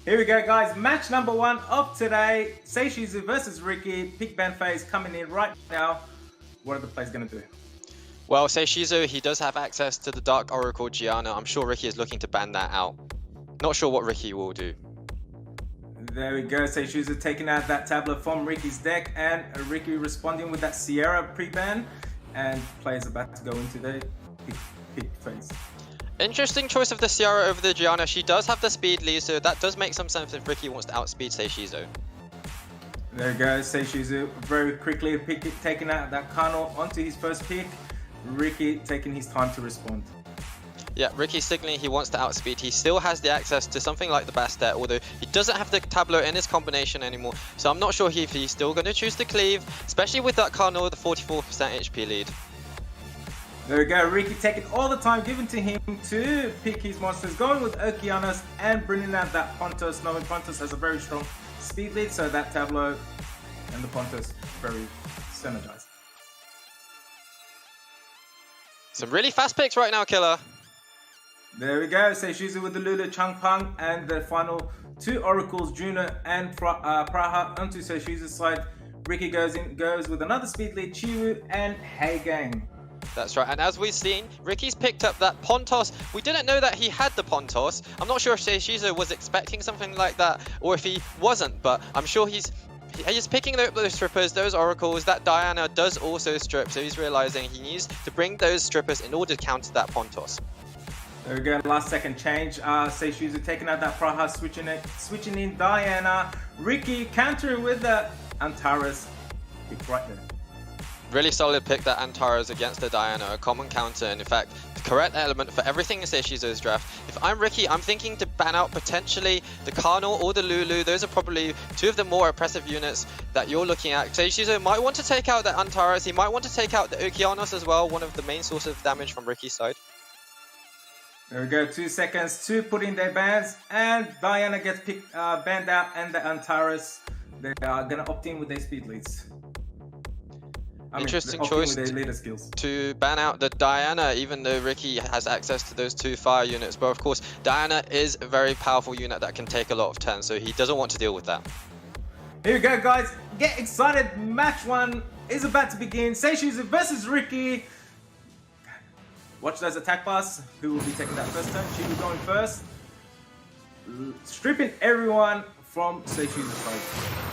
Here we go, guys. Match number 1 of today. Seiishizo versus Ricky. Pick ban phase coming in right now. What are the players going to do? Well, Seiishizo, he does have access to the Dark Oracle Gianna. I'm sure Ricky is looking to ban that out. Not sure what Ricky will do. There we go. Seiishizo taking out that tablet from Ricky's deck, and Ricky responding with that Sierra pre-ban. And players about to go into the pick phase. Interesting choice of the Sierra over the Gianna. She does have the speed lead, so that does make some sense if Ricky wants to outspeed Seiishizo. There we go. Seiishizo very quickly taking out that Kano onto his first pick. Ricky taking his time to respond. Yeah, Ricky's signaling he wants to outspeed. He still has the access to something like the Bastet, although he doesn't have the Tableau in his combination anymore. So I'm not sure if he's still going to choose to cleave, especially with that Kano with the 44% HP lead. There we go, Ricky taking all the time given to him to pick his monsters, going with Okeanos and bringing out that Pontos, knowing Pontos has a very strong speed lead, so that Tableau and the Pontos very synergized. Some really fast picks right now, Killer. There we go, Seiishizo with the Lulu, Changpang, and the final 2 Oracles, Juno and Praha onto Seishizo's side. Ricky goes with another speed lead, Chiwu and Heigang. That's right, and as we've seen, Ricky's picked up that Pontos. We didn't know that he had the Pontos. I'm not sure if Seiishizo was expecting something like that, or if he wasn't, but I'm sure he's picking those strippers, those oracles. That Diana does also strip, so he's realizing he needs to bring those strippers in order to counter that Pontos. There we go, last second change. Seiishizo taking out that Praha, switching in Diana. Ricky countering with the Antares. Pick right there. Really solid pick, that Antares against the Diana, a common counter, and in fact, the correct element for everything in Seishizo's draft. If I'm Ricky, I'm thinking to ban out potentially the Kano or the Lulu. Those are probably 2 of the more oppressive units that you're looking at. Seishizo might want to take out the Antares, he might want to take out the Okeanos as well, one of the main sources of damage from Ricky's side. There we go, 2 seconds to put in their bans, and Diana gets banned out, and the Antares, they are going to opt in with their speed leads. Interesting choice to ban out the Diana, even though Ricky has access to those 2 fire units. But of course, Diana is a very powerful unit that can take a lot of turns, so he doesn't want to deal with that. Here we go, guys. Get excited. Match 1 is about to begin. Seiishizo versus Ricky. Watch those attack bars. Who will be taking that first turn? She will be going first. Stripping everyone from Seishizo's side.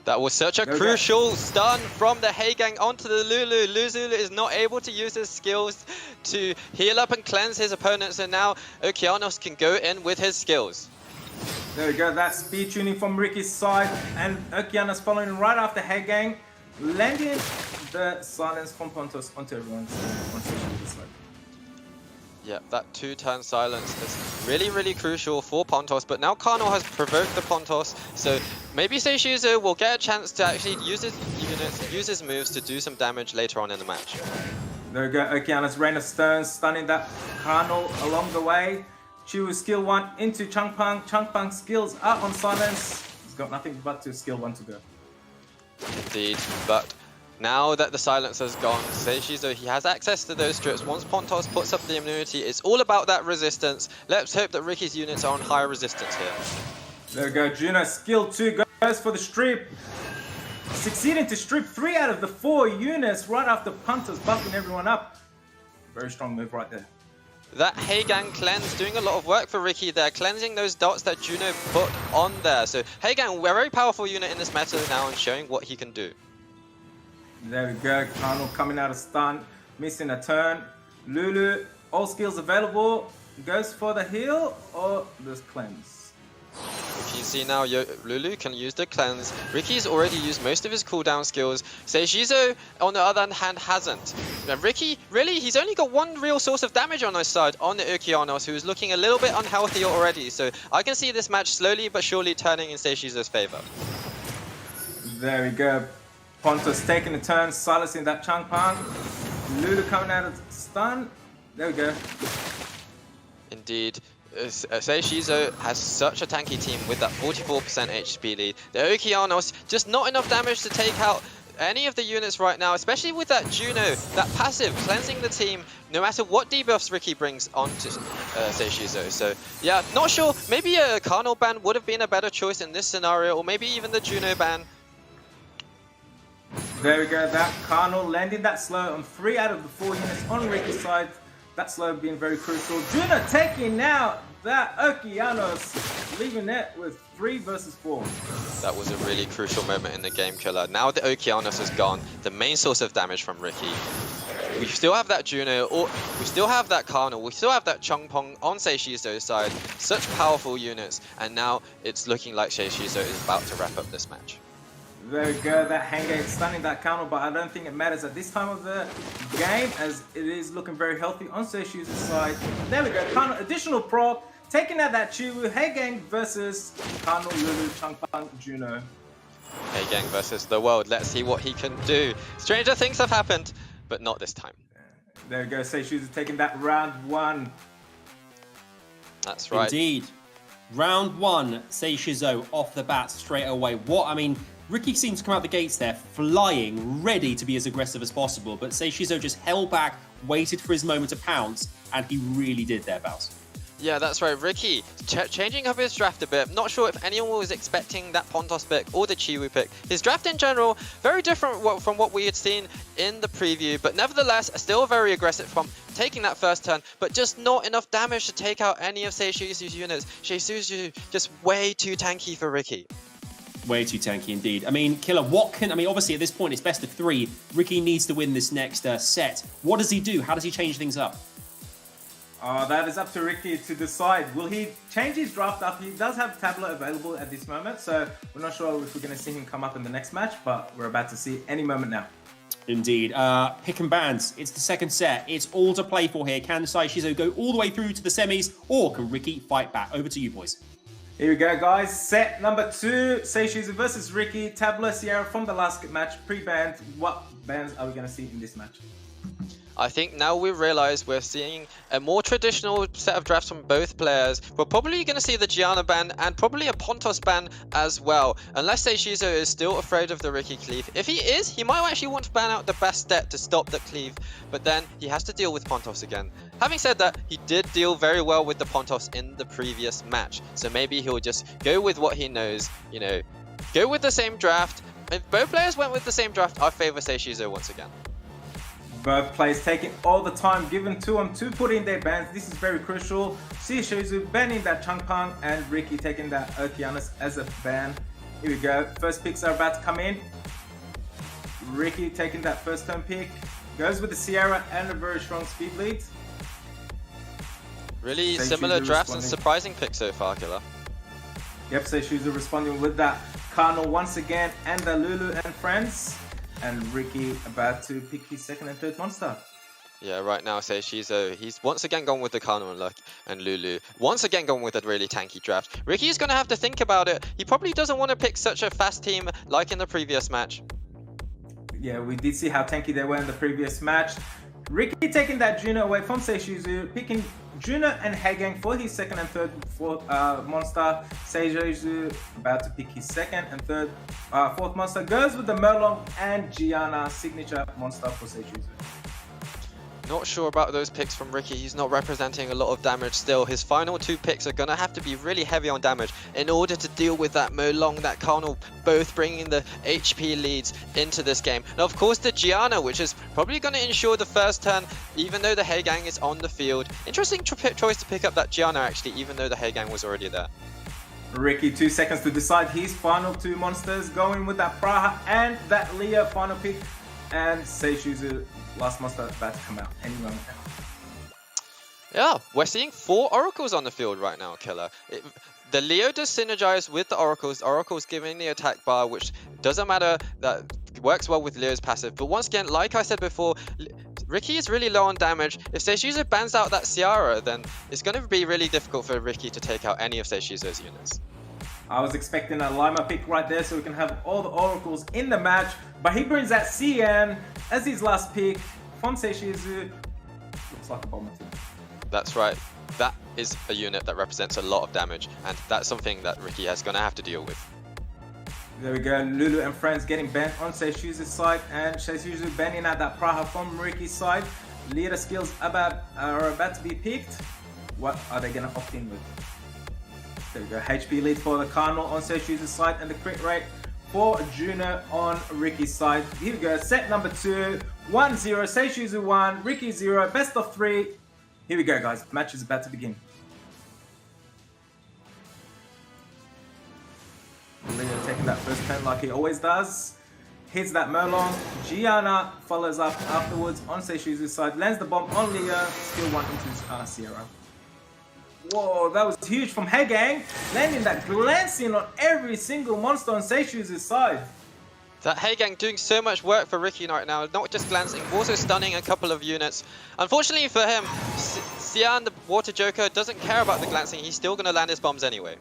That was such a crucial stun from the Heigang onto the Lulu. Lulu is not able to use his skills to heal up and cleanse his opponents, and now Okeanos can go in with his skills. There we go, that speed tuning from Ricky's side, and Okeanos following right after Heigang, landing the silence from Pontos onto everyone's side. Yeah, that 2-turn silence is really crucial for Pontos, but now Kano has provoked the Pontos, so maybe Seiishizo will get a chance to actually use his units, use his moves to do some damage later on in the match. There we go, Okeanos Rain of Stones, stunning that Kano along the way. Chiwu skill 1 into Changpang. Changpang's skills are on silence. He's got nothing but to skill 1 to go. Indeed, but now that the silence has gone, Seiishizo, he has access to those strips. Once Pontos puts up the immunity, it's all about that resistance. Let's hope that Ricky's units are on higher resistance here. There we go, Juno skill 2 goes for the strip. Succeeding to strip 3 out of the 4 units right after Pontos buffing everyone up. Very strong move right there. That Heigang cleanse doing a lot of work for Ricky there, cleansing those dots that Juno put on there. So Heigang, a very powerful unit in this meta now and showing what he can do. There we go, Kano coming out of stun, missing a turn. Lulu, all skills available, goes for the heal or the cleanse. If you see now, Lulu can use the cleanse. Ricky's already used most of his cooldown skills. Seiishizo, on the other hand, hasn't. Now, Ricky, really, he's only got 1 real source of damage on his side, on the Okeanos, who is looking a little bit unhealthy already. So I can see this match slowly but surely turning in Seiishizo's favor. There we go. Pontos taking a turn, silencing that Changpang. Lulu coming out of stun. There we go. Indeed. Seiishizo has such a tanky team with that 44% HP lead. The Okeanos, just not enough damage to take out any of the units right now, especially with that Juno, that passive, cleansing the team, no matter what debuffs Ricky brings onto Seiishizo. So yeah, not sure, maybe a Carnal ban would have been a better choice in this scenario, or maybe even the Juno ban. There we go, that Carnal landing that slow on 3 out of the 4 units on Ricky's side. That slow being very crucial. Juno taking out that Okeanos, leaving it with 3 versus 4. That was a really crucial moment in the game, Killer. Now that Okeanos is gone, the main source of damage from Ricky, we still have that Juno, or we still have that Carnal, we still have that Chungpong on Seishizo's side. Such powerful units, and now it's looking like Seiishizo is about to wrap up this match. There we go, that Hangate stunning that Carnal, but I don't think it matters at this time of the game, as it is looking very healthy on Seishizo's side. There we go, Carnal, additional proc, taking out that Chiwu, Hey Gang versus Carnal, Lulu, Chungpong, Juno. Hey Gang versus the world, let's see what he can do. Stranger things have happened, but not this time. There we go, Seishizo taking that round 1. That's right. Indeed. Round 1, Seiishizo off the bat straight away. Ricky seems to come out the gates there, flying, ready to be as aggressive as possible, but Seiishizo just held back, waited for his moment to pounce, and he really did there, Bows. Yeah, that's right. Ricky changing up his draft a bit. Not sure if anyone was expecting that Pontos pick or the Chiwu pick. His draft in general, very different from what we had seen in the preview, but nevertheless, still very aggressive from taking that first turn, but just not enough damage to take out any of Seishizo's units. Seiishizo just way too tanky for Ricky. Way too tanky indeed. I mean, Killer, obviously at this point it's best of 3. Ricky needs to win this next set. What does he do? How does he change things up? That is up to Ricky to decide. Will he change his draft up? He does have Tableau available at this moment, so we're not sure if we're going to see him come up in the next match, but we're about to see any moment now. Indeed. Pick and bans. It's the second set. It's all to play for here. Can Seiishizo go all the way through to the semis, or can Ricky fight back? Over to you, boys. Here we go, guys. Set number 2, Seiishizo versus Ricky. Tableau Sierra from the last match, pre-banned. What bans are we going to see in this match? I think now we realize we're seeing a more traditional set of drafts from both players. We're probably going to see the Gianna ban and probably a Pontos ban as well. Unless Seiishizo is still afraid of the Ricky cleave. If he is, he might actually want to ban out the Bastet to stop the cleave. But then he has to deal with Pontos again. Having said that, he did deal very well with the Pontos in the previous match. So maybe he'll just go with what he knows, you know, go with the same draft. If both players went with the same draft, I favor Seiishizo once again. Both players taking all the time given to them to put in their bans. This is very crucial. Seiishizo banning that Chungpong and Ricky taking that Okeanos as a ban. Here we go. First picks are about to come in. Ricky taking that first turn pick. Goes with the Sierra and a very strong speed lead. Really Seiishizo similar drafts and responding. surprising picks so far, Killer. Yep, Seiishizo responding with that Carnal once again and the Lulu and friends. And Ricky about to pick his second and third monster. Yeah, right now Seiishizo, he's once again gone with the Carnal and Lulu. Once again gone with a really tanky draft. Ricky's going to have to think about it. He probably doesn't want to pick such a fast team like in the previous match. Yeah, we did see how tanky they were in the previous match. Ricky taking that Juno away from Seiishizo, picking Juno and Hagang for his second and third monster. Seiishizo about to pick his second and fourth monster. Goes with the Merlong and Gianna signature monster for Seiishizo. Not sure about those picks from Ricky. He's not representing a lot of damage still. His final 2 picks are going to have to be really heavy on damage in order to deal with that Molong, that Carnal, both bringing the HP leads into this game. And of course the Gianna, which is probably going to ensure the first turn, even though the Hagang is on the field. Interesting choice to pick up that Gianna actually, even though the Hagang was already there. Ricky, 2 seconds to decide his final 2 monsters, going with that Praha and that Leo final pick. And Seiishizo, last monster about to come out any moment now. Yeah, we're seeing 4 Oracles on the field right now, Killer. The Leo does synergize with the Oracles. Oracles giving the attack bar, which doesn't matter, that works well with Leo's passive. But once again, like I said before, Ricky is really low on damage. If Seiishizo bans out that Ciara, then it's going to be really difficult for Ricky to take out any of Seishizo's units. I was expecting a Lima pick right there so we can have all the Oracles in the match, but he brings that CN as his last pick from Seiishizo. Looks like a bomber too. That's right. That is a unit that represents a lot of damage, and that's something that Ricky is going to have to deal with. There we go, Lulu and friends getting banned on Seiishizo's side, and Seiishizo banning out that Praha from Ricky's side. Leader skills are about to be picked. What are they gonna opt in with? There we go, HP lead for the Cardinal on Seiishizo's side, and the crit rate for Juno on Ricky's side. Here we go, set number 2, 1-0, Seiishizo 1, Ricky 0, best of 3. Here we go, guys, match is about to begin. Leo taking that first pen like he always does. Hits that Merlong. Gianna follows up afterwards on Seiishizo's side. Lands the bomb on Leo. Skill 1 into Sierra. Whoa, that was huge from Hegang. Landing that glancing on every single monster on Seiishizo's side. That Hegang doing so much work for Ricky right now. Not just glancing, also stunning a couple of units. Unfortunately for him, Xian, the Water Joker, doesn't care about the glancing. He's still going to land his bombs anyway.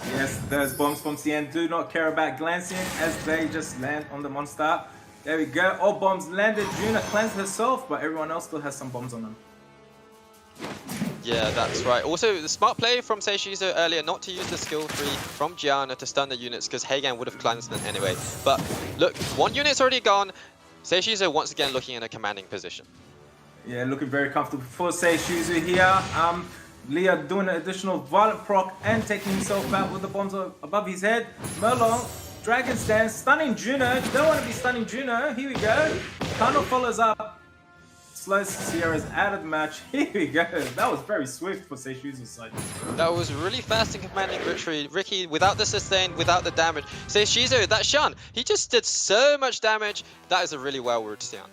Yes, those bombs from Xian do not care about glancing as they just land on the monster. There we go, all bombs landed. Juna cleansed herself, but everyone else still has some bombs on them. Yeah, that's right. Also, the smart play from Seiishizo earlier not to use the skill 3 from Gianna to stun the units because Hegan would have cleansed them anyway. But look, one unit's already gone. Seiishizo once again looking in a commanding position. Yeah, looking very comfortable for Seiishizo here. Leo doing an additional violent proc and taking himself out with the bombs above his head. Merlong, Dragon's Dance, stunning Juno. You don't want to be stunning Juno. Here we go. Kano follows up. Slows Sierra's out of the match. Here we go. That was very swift for Seiishizo's side. That was really fast and commanding victory. Ricky, without the sustain, without the damage. Seiishizo, that Shan, he just did so much damage. That is a really well-worked Xian.